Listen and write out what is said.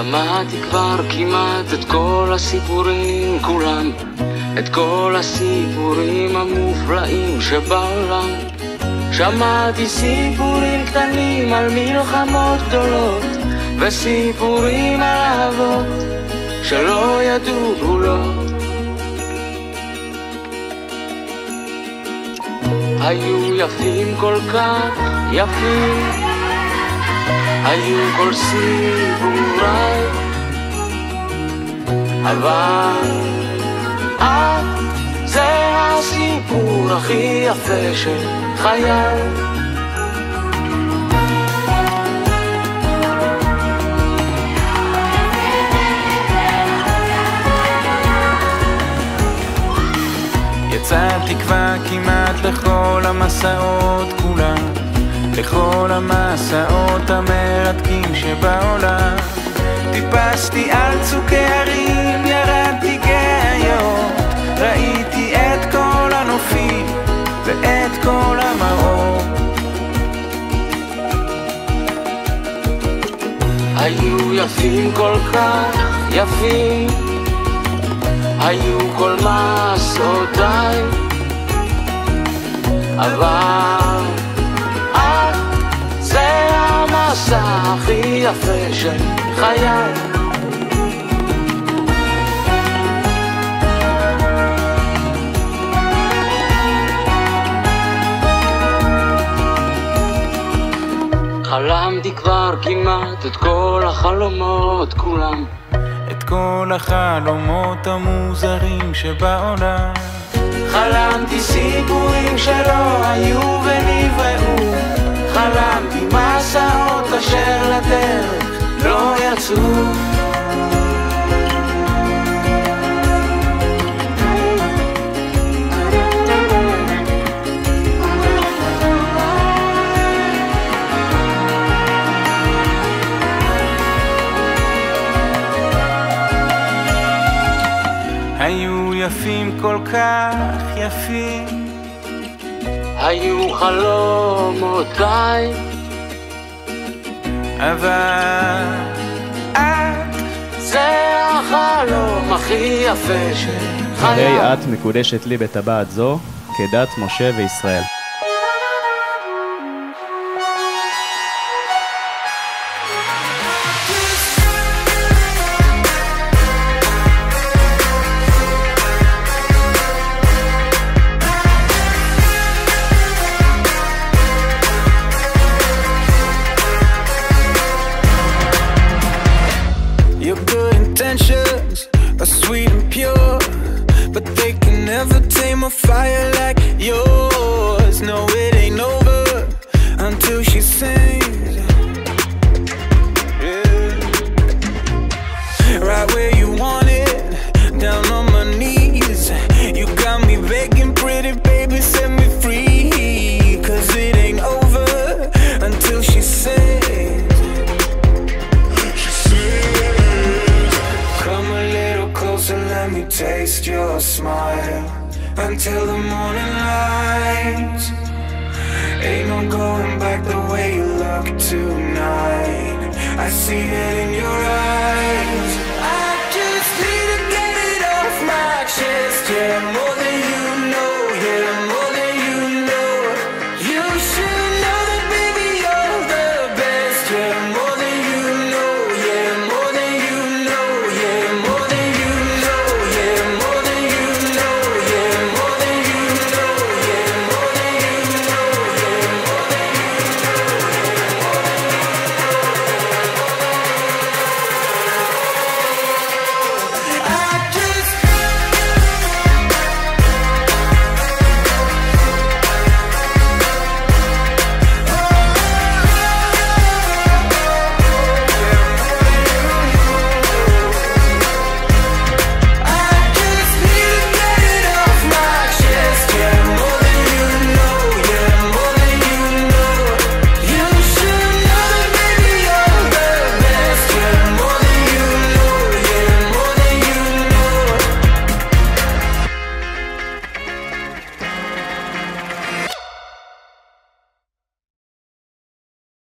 שמעתי כבר כמעט את כל הסיפורים כולם, את כל הסיפורים המופלאים שבעולם. שמעתי סיפורים קטנים על מלחמות גדולות, וסיפורים על אהבות שלא ידעו גבולות. היו יפים כל כך יפים, היו כל סיפוריי, אבל את זה הסיפור הכי יפה של חיי. יצאתי כבר כמעט לכל המסעות כולם, לכל המסעות המרתקים שבעולם. טיפסתי על צוקי הרים, ירדתי כאיות, ראיתי את כל הנופים ואת כל המראות. היו יפים כל כך יפים, היו כל מסעותיי, אבל את זה המסע הכי יפה של חיי. חלמתי כבר כמעט את כל החלומות כולם, את כל החלומות המוזרים שבעולם. חלמתי סיפורים שלא היו ונבראו, חלמתי מסעות אשר לדרך לא יצאו. היו יפים כל כך יפים, היו חלומותיי, אבל את זה החלום הכי יפה של חיי. הרי את מקודשת לי בטבעת זו כדת משה וישראל. Intentions are sweet and pure, but they can never tame a fire like yours. No, it ain't over until she sings. Yeah. Right where you want it, down on my knees. You got me begging, pretty baby, set me free. 'Cause it ain't over until she sings. Let me taste your smile until the morning light. Ain't no going back the way you look tonight. I see it in your eyes. I just need to get it off my chest, yeah, more